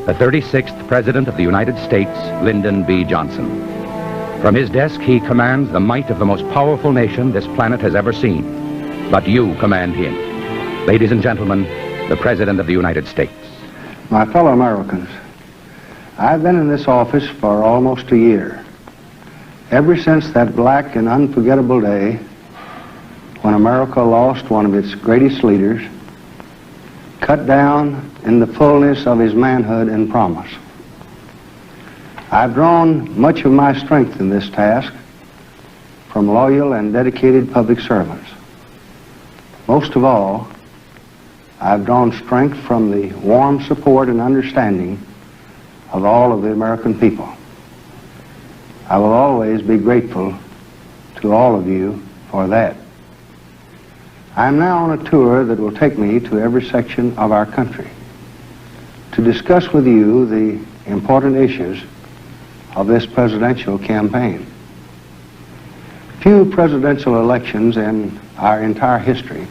the 36th President of the United States, Lyndon B. Johnson. From his desk, he commands the might of the most powerful nation this planet has ever seen. But you command him. Ladies and gentlemen, the President of the United States. My fellow Americans, I've been in this office for almost a year. Ever since that black and unforgettable day when America lost one of its greatest leaders, cut down in the fullness of his manhood and promise. I've drawn much of my strength in this task from loyal and dedicated public servants. Most of all, I've drawn strength from the warm support and understanding of all of the American people. I will always be grateful to all of you for that. I am now on a tour that will take me to every section of our country to discuss with you the important issues of this presidential campaign. Few presidential elections in our entire history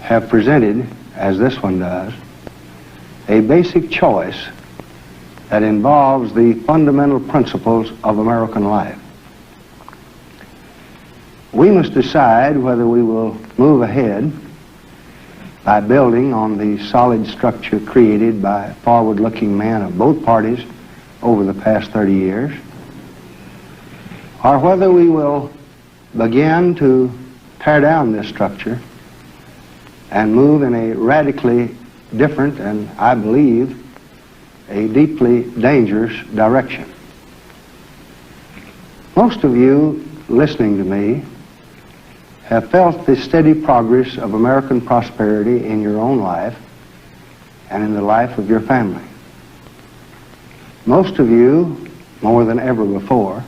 have presented, as this one does, a basic choice that involves the fundamental principles of American life. We must decide whether we will move ahead by building on the solid structure created by forward-looking men of both parties over the past 30 years, or whether we will begin to tear down this structure and move in a radically different and, I believe, a deeply dangerous direction. Most of you listening to me have felt the steady progress of American prosperity in your own life and in the life of your family. Most of you, more than ever before,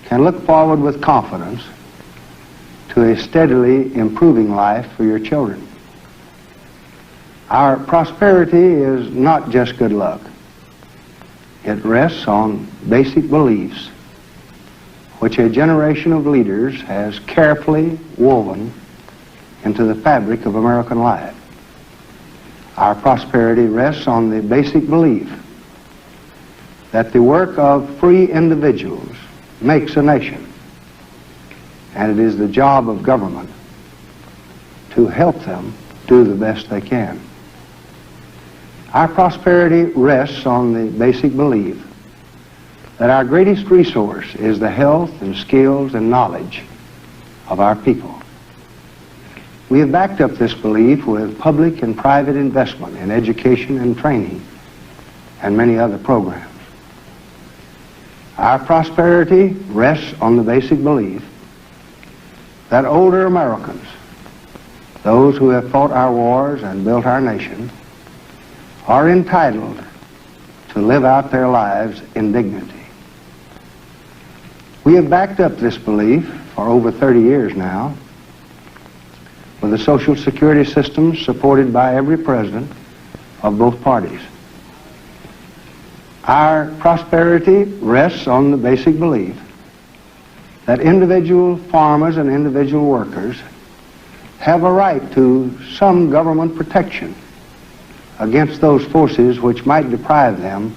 can look forward with confidence to a steadily improving life for your children. Our prosperity is not just good luck. It rests on basic beliefs which a generation of leaders has carefully woven into the fabric of American life. Our prosperity rests on the basic belief that the work of free individuals makes a nation, and it is the job of government to help them do the best they can. Our prosperity rests on the basic belief that our greatest resource is the health and skills and knowledge of our people. We have backed up this belief with public and private investment in education and training and many other programs. Our prosperity rests on the basic belief that older Americans, those who have fought our wars and built our nation, are entitled to live out their lives in dignity. We have backed up this belief for over 30 years now with a Social Security system supported by every president of both parties. Our prosperity rests on the basic belief that individual farmers and individual workers have a right to some government protection against those forces which might deprive them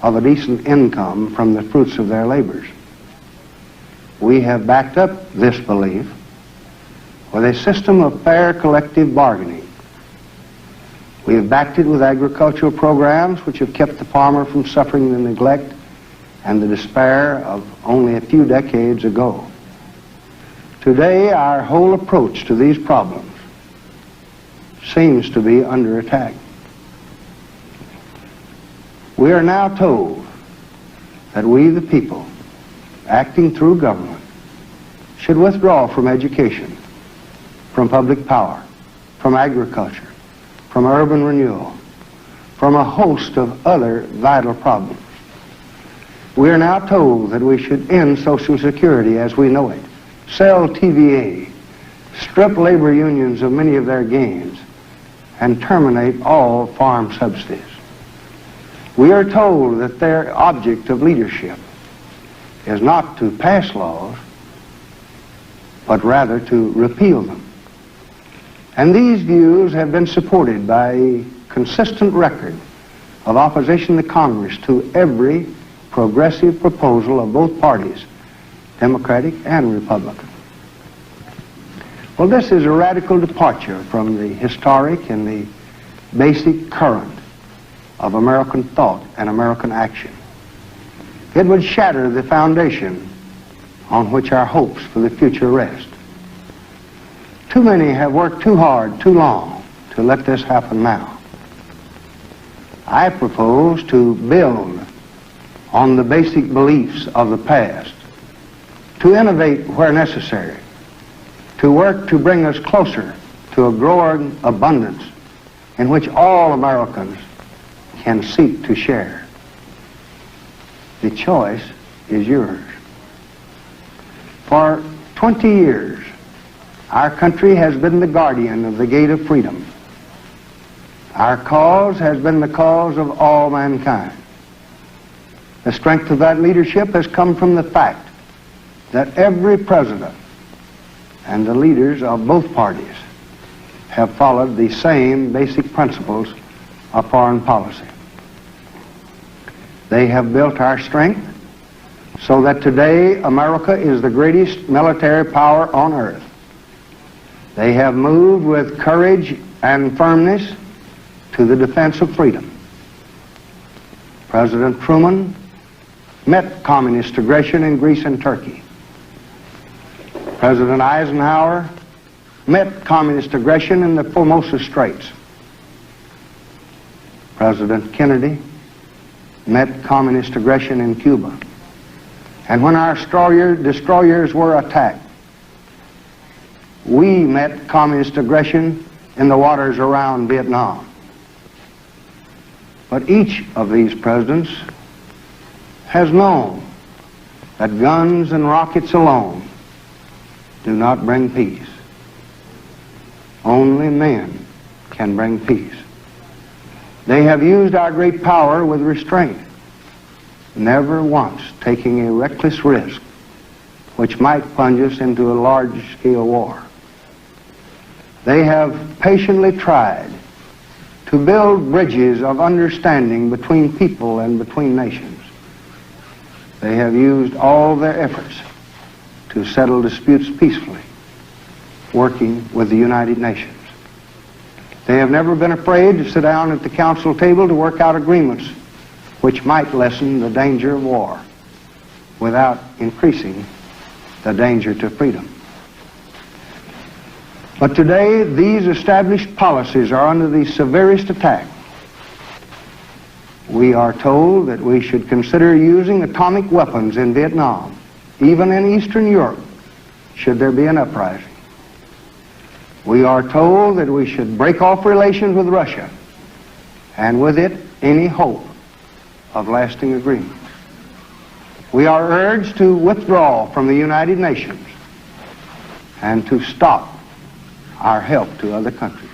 of a decent income from the fruits of their labors. We have backed up this belief with a system of fair collective bargaining. We have backed it with agricultural programs which have kept the farmer from suffering the neglect and the despair of only a few decades ago. Today, our whole approach to these problems seems to be under attack. We are now told that we, the people, acting through government, should withdraw from education, from public power, from agriculture, from urban renewal, from a host of other vital problems. We are now told that we should end Social Security as we know it, sell TVA, strip labor unions of many of their gains, and terminate all farm subsidies. We are told that their object of leadership is not to pass laws, but rather to repeal them. And these views have been supported by a consistent record of opposition to Congress to every progressive proposal of both parties, Democratic and Republican. Well, this is a radical departure from the historic and the basic current of American thought and American action. It would shatter the foundation on which our hopes for the future rest. Too many have worked too hard, too long, to let this happen now. I propose to build on the basic beliefs of the past, to innovate where necessary, to work to bring us closer to a growing abundance in which all Americans can seek to share. The choice is yours. For 20 years, our country has been the guardian of the gate of freedom. Our cause has been the cause of all mankind. The strength of that leadership has come from the fact that every president and the leaders of both parties have followed the same basic principles of foreign policy. They have built our strength so that today America is the greatest military power on earth. They have moved with courage and firmness to the defense of freedom. President Truman met communist aggression in Greece and Turkey. President Eisenhower met communist aggression in the Formosa Straits. President Kennedy met communist aggression in Cuba. And when our destroyers were attacked, we met communist aggression in the waters around Vietnam. But each of these presidents has known that guns and rockets alone do not bring peace. Only men can bring peace. They have used our great power with restraint, never once taking a reckless risk which might plunge us into a large-scale war. They have patiently tried to build bridges of understanding between people and between nations. They have used all their efforts to settle disputes peacefully, working with the United Nations. They have never been afraid to sit down at the council table to work out agreements which might lessen the danger of war without increasing the danger to freedom. But today, these established policies are under the severest attack. We are told that we should consider using atomic weapons in Vietnam, even in Eastern Europe, should there be an uprising. We are told that we should break off relations with Russia, and with it, any hope of lasting agreement. We are urged to withdraw from the United Nations and to stop our help to other countries.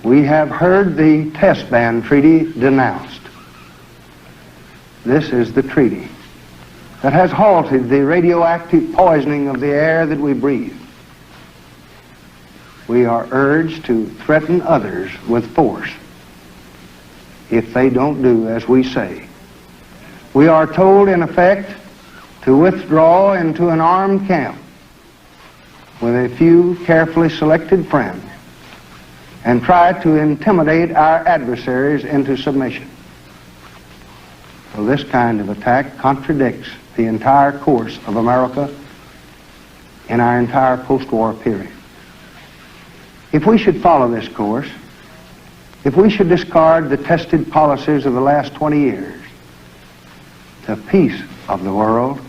We have heard the test ban treaty denounced. This is the treaty that has halted the radioactive poisoning of the air that we breathe. We are urged to threaten others with force if they don't do as we say. We are told, in effect, to withdraw into an armed camp with a few carefully selected friends and try to intimidate our adversaries into submission. Well, this kind of attack contradicts the entire course of America in our entire post-war period. If we should follow this course, if we should discard the tested policies of the last 20 years, the peace of the world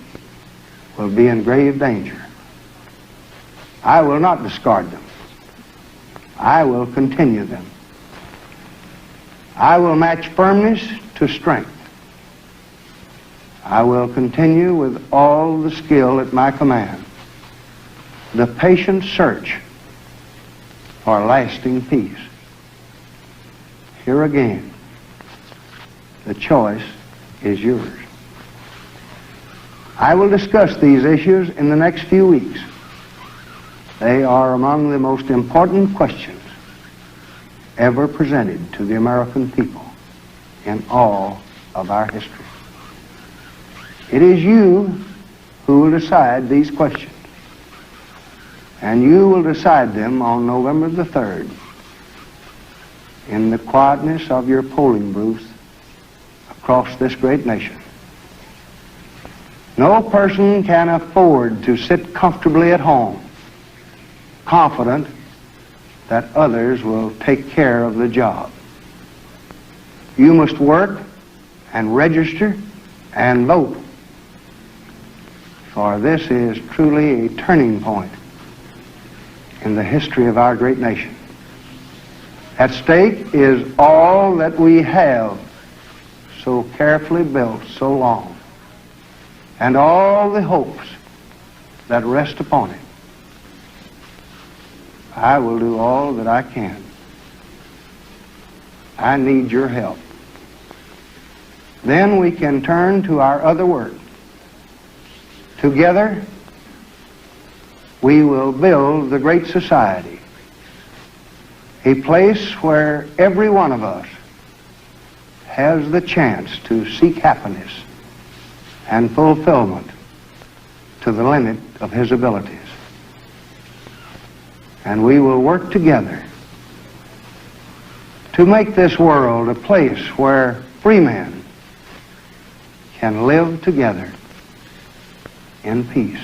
will be in grave danger. I will not discard them. I will continue them. I will match firmness to strength. I will continue with all the skill at my command the patient search for lasting peace. Here again, the choice is yours. I will discuss these issues in the next few weeks. They are among the most important questions ever presented to the American people in all of our history. It is you who will decide these questions, and you will decide them on November the 3rd in the quietness of your polling booth across this great nation. No person can afford to sit comfortably at home, confident that others will take care of the job. You must work and register and vote, for this is truly a turning point in the history of our great nation. At stake is all that we have so carefully built so long, and all the hopes that rest upon it. I will do all that I can. I need your help. Then we can turn to our other work. Together, we will build the great society, a place where every one of us has the chance to seek happiness and fulfillment to the limit of his abilities. And we will work together to make this world a place where free men can live together in peace.